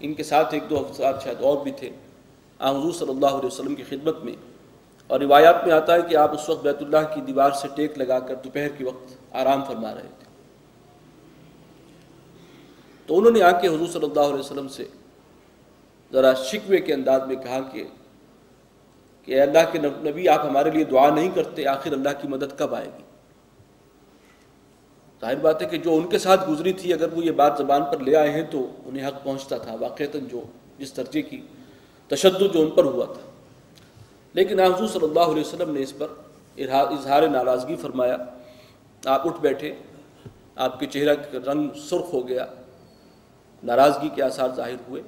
ان کے ساتھ ایک دو افراد شاید اور بھی تھے حضور صلی اللہ علیہ وسلم کی خدمت میں، اور روایات میں آتا ہے کہ آپ اس وقت بیت اللہ کی دیوار سے ٹیک لگا کر دوپہر کے وقت آرام فرما رہے تھے۔ تو انہوں نے آ کے حضور صلی اللہ علیہ وسلم سے ذرا شکوے کے انداز میں کہا کہ اے اللہ کے نبی، آپ ہمارے لیے دعا نہیں کرتے، آخر اللہ کی مدد کب آئے گی؟ ظاہر بات ہے کہ جو ان کے ساتھ گزری تھی، اگر وہ یہ بات زبان پر لے آئے ہیں تو انہیں حق پہنچتا تھا واقعتاً جس درجے کی تشدد جو ان پر ہوا تھا۔ لیکن حضور صلی اللہ علیہ وسلم نے اس پر اظہار ناراضگی فرمایا، آپ اٹھ بیٹھے، آپ کے چہرہ کا رنگ سرخ ہو گیا، ناراضگی کے آثار ظاہر ہوئے،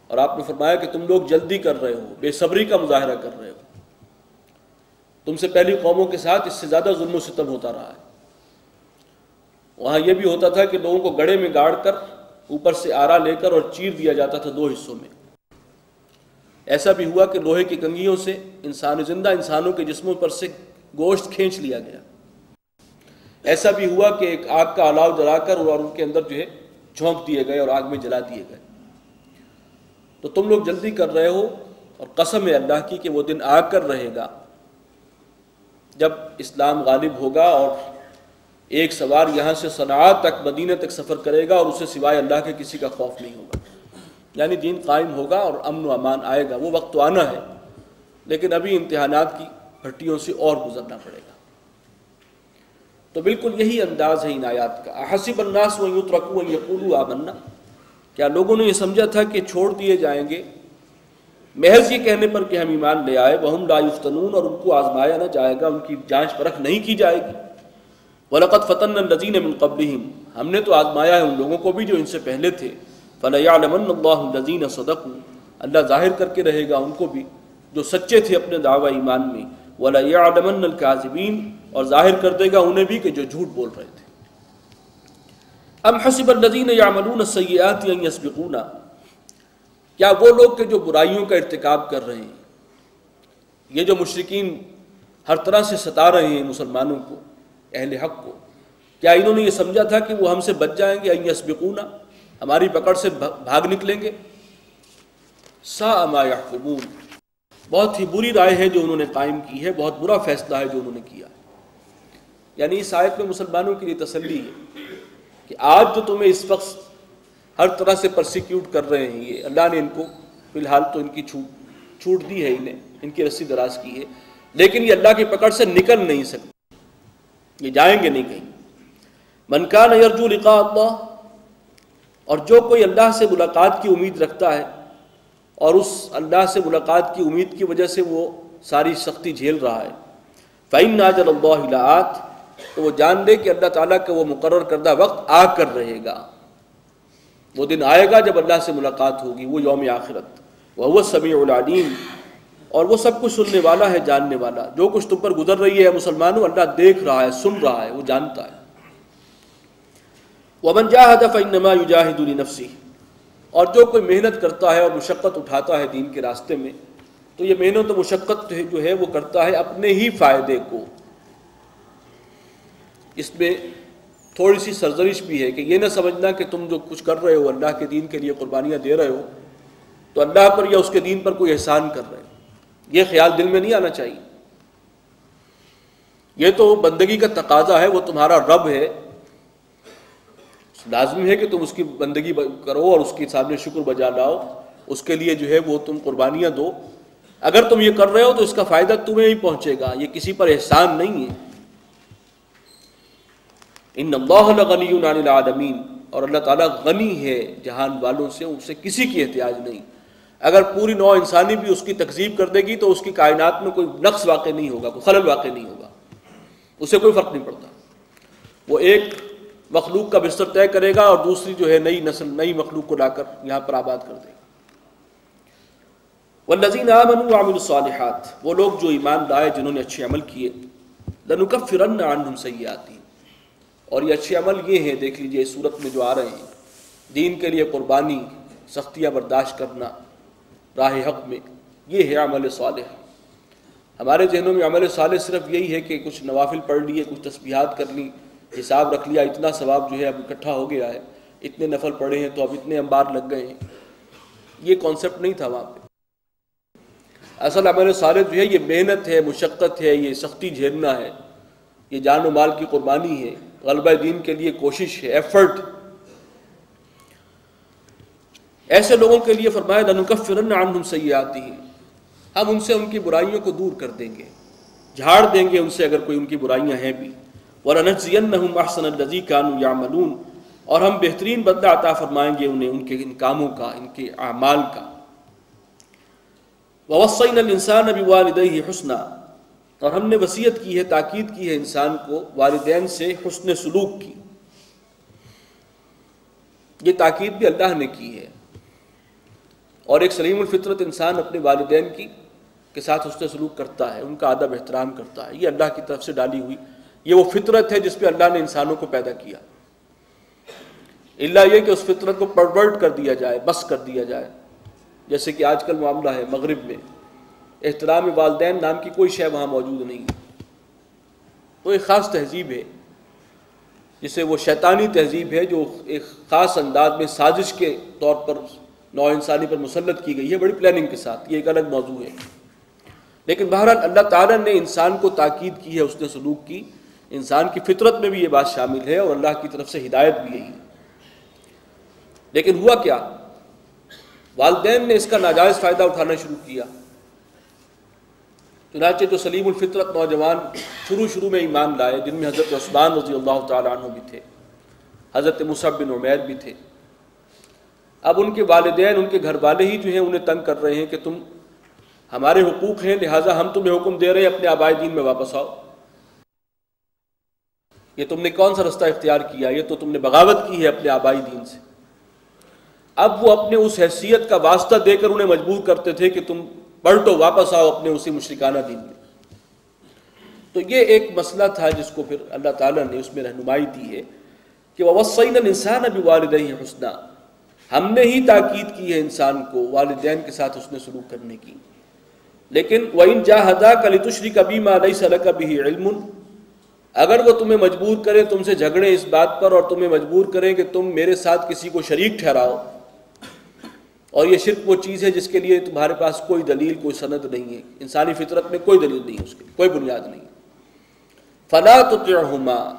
اور آپ نے فرمایا کہ تم لوگ جلدی کر رہے ہو، بے صبری کا مظاہرہ کر رہے ہو، تم سے پہلی قوموں کے ساتھ اس سے زیادہ ظلم و ستم ہوتا رہا ہے۔ وہاں یہ بھی ہوتا تھا کہ لوگوں کو گڑھے میں گاڑ کر اوپر سے آرا لے کر اور چیر دیا جاتا تھا دو حصوں میں۔ ایسا بھی ہوا کہ لوہے کی کنگھیوں سے زندہ انسانوں کے جسموں پر سے گوشت کھینچ لیا گیا۔ ایسا بھی ہوا کہ ایک آگ کا الاؤ جلا کر اور ان کے اندر جھونک دیے گئے اور آگ میں جلا دیے گئے۔ تو تم لوگ جلدی کر رہے ہو، اور قسم ہے اللہ کی کہ وہ دن آ کر رہے گا جب اسلام غالب ہوگا اور ایک سوار یہاں سے صنعاء تک، مدینہ تک سفر کرے گا اور اسے سوائے اللہ کے کسی کا خوف نہیں ہوگا، یعنی دین قائم ہوگا اور امن و امان آئے گا۔ وہ وقت تو آنا ہے، لیکن ابھی امتحانات کی بھٹیوں سے اور گزرنا پڑے گا۔ تو بالکل یہی انداز ہے ان آیات کا۔ احسب الناس ان یترکوا ان یقولوا آمنا، کیا لوگوں نے یہ سمجھا تھا کہ چھوڑ دیے جائیں گے محض یہ کہنے پر کہ ہم ایمان لے آئے، وہم لا یفتنون، اور ان کو آزمایا نہ جائے گا، ان کی جانچ پرکھ نہیں کی جائے گی۔ وَلَقَدْ فَتَنَّا الَّذِينَ مِن قَبْلِهِمْ، ہم نے تو آزمایا ہے ان لوگوں کو بھی جو ان سے پہلے تھے۔ فَلَيَعْلَمَنَّ اللَّهُ الَّذِينَ صَدَقُوا، اللہ ظاہر کر کے رہے گا ان کو بھی جو سچے تھے اپنے دعوی ایمان میں۔ وَلَيَعْلَمَنَّ الْكَاذِبِينَ، اور ظاہر کر دے گا انہیں بھی کہ جو جھوٹ بول رہے تھے۔ أَمْ حَسِبَ الَّذِينَ يَعْمَلُونَ السَّيِّئَاتِ أَن يَسْبِقُونَا، کیا وہ لوگ کہ جو برائیوں کا ارتکاب کر رہے ہیں، یہ جو مشرکین ہر طرح سے ستا رہے ہیں مسلمانوں کو، اہل حق کو، کیا انہوں نے یہ سمجھا تھا کہ وہ ہم سے بچ جائیں گے؟ ان یسبقونا، ہماری پکڑ سے بھاگ نکلیں گے؟ ساء ما یحکمون، بہت ہی بری رائے ہے جو انہوں نے قائم کی ہے، بہت برا فیصلہ ہے جو انہوں نے کیا ہے۔ یعنی اس آیت میں مسلمانوں کے لیے تسلی ہے کہ آج جو تمہیں اس وقت ہر طرح سے پرسیکیوٹ کر رہے ہیں، یہ اللہ نے ان کو فی الحال تو ان کی چھوٹ دی ہے، انہیں ان کی رسی دراز کی ہے، لیکن یہ اللہ کی پکڑ سے نکل نہیں سکتے، یہ جائیں گے نہیں کہیں۔ من کان یرجو لقاء اللہ، اور جو کوئی اللہ سے ملاقات کی امید رکھتا ہے اور اس اللہ سے ملاقات کی امید کی وجہ سے وہ ساری سختی جھیل رہا ہے، فإن أجل اللہ لآت، تو وہ جان لے کہ اللہ تعالیٰ کا وہ مقرر کردہ وقت آ کر رہے گا، وہ دن آئے گا جب اللہ سے ملاقات ہوگی، وہ یوم آخرت۔ وہو السمیع العلیم، اور وہ سب کچھ سننے والا ہے، جاننے والا۔ جو کچھ تم پر گزر رہی ہے مسلمانوں، اللہ دیکھ رہا ہے، سن رہا ہے، وہ جانتا ہے۔ وَمَنْ جَاهَدَ فَإِنَّمَا يُجَاهِدُ لِنَفْسِهِ، اور جو کوئی محنت کرتا ہے اور مشقت اٹھاتا ہے دین کے راستے میں، تو یہ محنت و مشقت جو ہے وہ کرتا ہے اپنے ہی فائدے کو۔ اس میں تھوڑی سی سرزنش بھی ہے کہ یہ نہ سمجھنا کہ تم جو کچھ کر رہے ہو اللہ کے دین کے لیے قربانیاں دے رہے ہو تو اللہ پر یا اس کے دین پر کوئی احسان کر رہے ہو، یہ خیال دل میں نہیں آنا چاہیے۔ یہ تو بندگی کا تقاضا ہے، وہ تمہارا رب ہے، لازم ہے کہ تم اس کی بندگی کرو اور اس کے سامنے شکر بجا لاؤ، اس کے لیے جو ہے وہ تم قربانیاں دو۔ اگر تم یہ کر رہے ہو تو اس کا فائدہ تمہیں ہی پہنچے گا، یہ کسی پر احسان نہیں ہے۔ ان اللہ لغنی عن العالمین، اور اللہ تعالیٰ غنی ہے جہان والوں سے، اسے کسی کی احتیاج نہیں۔ اگر پوری نوع انسانی بھی اس کی تکذیب کر دے گی تو اس کی کائنات میں کوئی نقص واقع نہیں ہوگا، کوئی خلل واقع نہیں ہوگا، اسے کوئی فرق نہیں پڑتا۔ وہ ایک مخلوق کا بستر طے کرے گا اور دوسری جو ہے نئی نسل، نئی مخلوق کو لا کر یہاں پر آباد کر دے گا۔ والذین آمنوا وعملوا الصالحات، وہ لوگ جو ایمان لائے جنہوں نے اچھے عمل کیے، لنکفرن عنہم سیئاتہم، اور یہ اچھے عمل یہ ہیں، دیکھ لیجئے اس صورت میں جو آ رہے ہیں، دین کے لیے قربانی، سختیاں برداشت کرنا راہ حق میں، یہ ہے عمل صالح۔ ہمارے ذہنوں میں عمل صالح صرف یہی ہے کہ کچھ نوافل پڑھ لیے، کچھ تسبیحات کر لی، حساب رکھ لیا، اتنا ثواب جو ہے اب اکٹھا ہو گیا ہے، اتنے نفل پڑھے ہیں تو اب اتنے انبار لگ گئے ہیں۔ یہ کانسیپٹ نہیں تھا وہاں پہ۔ اصل عمل صالح جو ہے یہ محنت ہے، مشقت ہے، یہ سختی جھیلنا ہے، یہ جان و مال کی قربانی ہے، غلبہ دین کے لیے کوشش ہے، ایفرٹ۔ ایسے لوگوں کے لیے فرمایا لَنُكَفِّرَنَّ عَنْهُمْ سَيِّئَاتِهِمْ، ہم ان سے ان کی برائیوں کو دور کر دیں گے، جھاڑ دیں گے ان سے اگر کوئی ان کی برائیاں ہیں بھی۔ وَلَنَجْزِيَنَّهُمْ أَحْسَنَ الَّذِي كَانُوا يَعْمَلُونَ، اور ہم بہترین بدلہ عطا فرمائیں گے انہیں ان کے ان کاموں کا، ان کے اعمال کا۔ وَوَصَّيْنَا الْإِنسَانَ بِوَالِدَيْهِ حُسْنًا، اور ہم نے وصیت کی ہے، تاکید کی ہے انسان کو والدین سے حسن سلوک کی۔ یہ تاکید بھی اللہ نے کی ہے، اور ایک سلیم الفطرت انسان اپنے والدین کے ساتھ حسن سلوک کرتا ہے، ان کا ادب احترام کرتا ہے۔ یہ اللہ کی طرف سے ڈالی ہوئی یہ وہ فطرت ہے جس پہ اللہ نے انسانوں کو پیدا کیا، اللہ یہ کہ اس فطرت کو پرورٹ کر دیا جائے، بس کر دیا جائے۔ جیسے کہ آج کل معاملہ ہے مغرب میں، احترام والدین نام کی کوئی شے وہاں موجود نہیں ہے۔ وہ ایک خاص تہذیب ہے جسے وہ شیطانی تہذیب ہے، جو ایک خاص انداز میں سازش کے طور پر نوع انسانی پر مسلط کی گئی ہے، بڑی پلاننگ کے ساتھ۔ یہ ایک الگ موضوع ہے، لیکن بہرحال اللہ تعالیٰ نے انسان کو تاکید کی ہے حسن سلوک کی۔ انسان کی فطرت میں بھی یہ بات شامل ہے، اور اللہ کی طرف سے ہدایت بھی یہی ہے۔ لیکن ہوا کیا، والدین نے اس کا ناجائز فائدہ اٹھانا شروع کیا۔ چنانچہ جو سلیم الفطرت نوجوان شروع میں ایمان لائے، جن میں حضرت عثمان رضی اللہ تعالیٰ عنہ بھی تھے، حضرت مصعب بن عمیر بھی تھے، اب ان کے والدین، ان کے گھر والے ہی جو ہیں انہیں تنگ کر رہے ہیں کہ تم ہمارے حقوق ہیں، لہٰذا ہم تمہیں حکم دے رہے ہیں اپنے آبائی دین میں واپس آؤ۔ یہ تم نے کون سا رستہ اختیار کیا، یہ تو تم نے بغاوت کی ہے اپنے آبائی دین سے۔ اب وہ اپنے اس حیثیت کا واسطہ دے کر انہیں مجبور کرتے تھے کہ تم پلٹو، واپس آؤ اپنے اسی مشرکانہ دین میں۔ تو یہ ایک مسئلہ تھا جس کو پھر اللہ تعالیٰ نے اس میں رہنمائی دی ہے کہ وَوَصَّيْنَا الْإِنسَانَ بِوَالِدَيْهِ حُسْنًا، ہم نے ہی تاکید کی ہے انسان کو والدین کے ساتھ حسن سلوک کرنے کی۔ لیکن وَإِن جَاهَدَاكَ لِتُشْرِكَ بِمَا لَيْسَ لَكَ بِهِ عِلْمٌ، اگر وہ تمہیں مجبور کریں، تم سے جھگڑے اس بات پر اور تمہیں مجبور کریں کہ تم میرے ساتھ کسی کو شریک ٹھہراؤ، اور یہ شرک وہ چیز ہے جس کے لیے تمہارے پاس کوئی دلیل، کوئی سند نہیں ہے، انسانی فطرت میں کوئی دلیل نہیں ہے، اس کی کوئی بنیاد نہیں ہے، فَلَا تُطِعْهُمَا،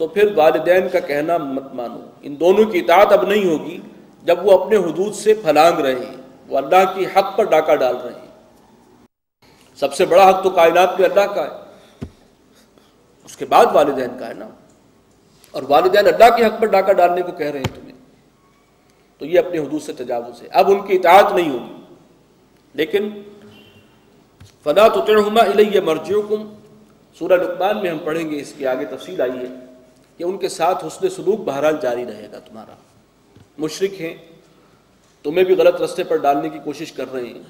تو پھر والدین کا کہنا مت مانو۔ ان دونوں کی اطاعت اب نہیں ہوگی جب وہ اپنے حدود سے پھلانگ رہے ہیں، وہ اللہ کی حق پر ڈاکہ ڈال رہے ہیں۔ سب سے بڑا حق تو کائنات میں اللہ کا ہے، اس کے بعد والدین کا ہے نا، اور والدین اللہ کے حق پر ڈاکہ ڈالنے کو کہہ رہے ہیں تمہیں، تو یہ اپنے حدود سے تجاوز ہے، اب ان کی اطاعت نہیں ہوگی۔ لیکن فَلَا تُطِعْهُمَا إِلَيَّ مَرْجِعُكُمْ، سورہ لقمان میں ہم پڑھیں گے، اس کی آگے تفصیل آئی ہے کہ ان کے ساتھ حسن سلوک بہرحال جاری رہے گا تمہارا۔ مشرک ہیں، تمہیں بھی غلط رستے پر ڈالنے کی کوشش کر رہے ہیں،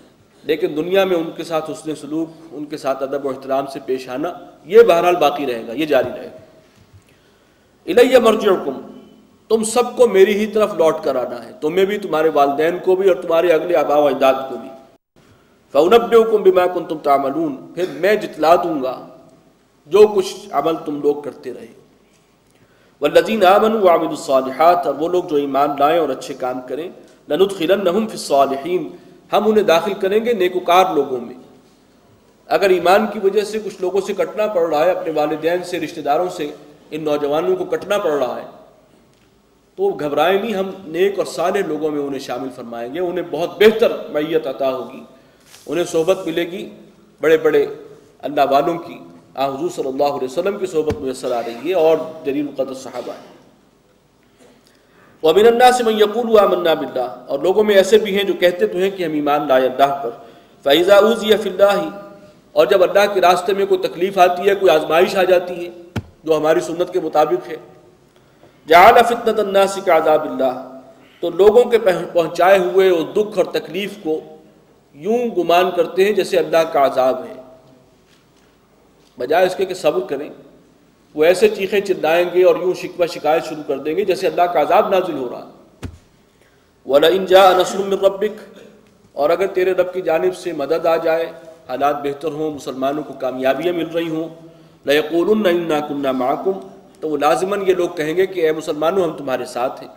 لیکن دنیا میں ان کے ساتھ حسن سلوک، ان کے ساتھ ادب و احترام سے پیش آنا، یہ بہرحال باقی رہے گا، یہ جاری رہے گا۔ الیہ مرجعکم، تم سب کو میری ہی طرف لوٹ کر آنا ہے، تمہیں بھی، تمہارے والدین کو بھی، اور تمہارے اگلے آباء و اجداد کو بھی۔ فَأُنَبِّئُكُم بِمَا كُنتُمْ تَعْمَلُونَ، پھر میں جتلا دوں گا جو کچھ عمل تم لوگ کرتے رہے۔ وَالَّذِينَ آمَنُوا وَعَمِلُوا الصَّالِحَاتِ، اور وہ لوگ جو ایمان لائیں اور اچھے کام کریں، لَنُدْخِلَنَّهُمْ فِي الصَّالِحِينَ، ہم انہیں داخل کریں گے نیکوکار لوگوں میں۔ اگر ایمان کی وجہ سے کچھ لوگوں سے کٹنا پڑ رہا ہے، اپنے والدین سے، رشتہ داروں سے، ان نوجوانوں کو کٹنا پڑ رہا ہے، تو گھبرائیں نہیں، ہم نیک اور صالح لوگوں میں انہیں شامل فرمائیں گے، انہیں بہت بہتر معیت عطا ہوگی، انہیں صحبت ملے گی بڑے بڑے اللہ والوں کی۔ حضور صلی اللہ علیہ وسلم کی صحبت میسر آ رہی ہے، اور جلیل القدر صحابہ ہیں۔ وَمِنَ النَّاسِ مَن يَقُولُ آمَنَّا بِاللَّهِ، اور لوگوں میں ایسے بھی ہیں جو کہتے تو ہیں کہ ہم ایمان لائے اللہ پر۔ فَإِذَا أُوذِيَ فِي اللَّهِ، اور جب اللہ کے راستے میں کوئی تکلیف آتی ہے، کوئی آزمائش آ جاتی ہے جو ہماری سنت کے مطابق ہے، جَعَلَ فِتْنَةَ النَّاسِ كَعَذَابِ اللَّهِ، تو لوگوں کے پہنچائے ہوئے اس دکھ اور تکلیف کو یوں گمان کرتے ہیں جیسے اللہ کا عذاب ہے، بجائے اس کے کہ صبر کریں، وہ ایسے چیخیں چلائیں گے اور یوں شکوہ شکایت شروع کر دیں گے جیسے اللہ کا عذاب نازل ہو رہا۔ وَلَئِن جَاءَ نَصْرٌ مِّن رَّبِّكَ، اور اگر تیرے رب کی جانب سے مدد آ جائے، حالات بہتر ہوں، مسلمانوں کو کامیابیاں مل رہی ہوں، لَيَقُولُنَّ إِنَّا كُنَّا مَعَكُمْ، تو وہ لازماً یہ لوگ کہیں گے کہ اے مسلمانوں ہم تمہارے ساتھ ہیں۔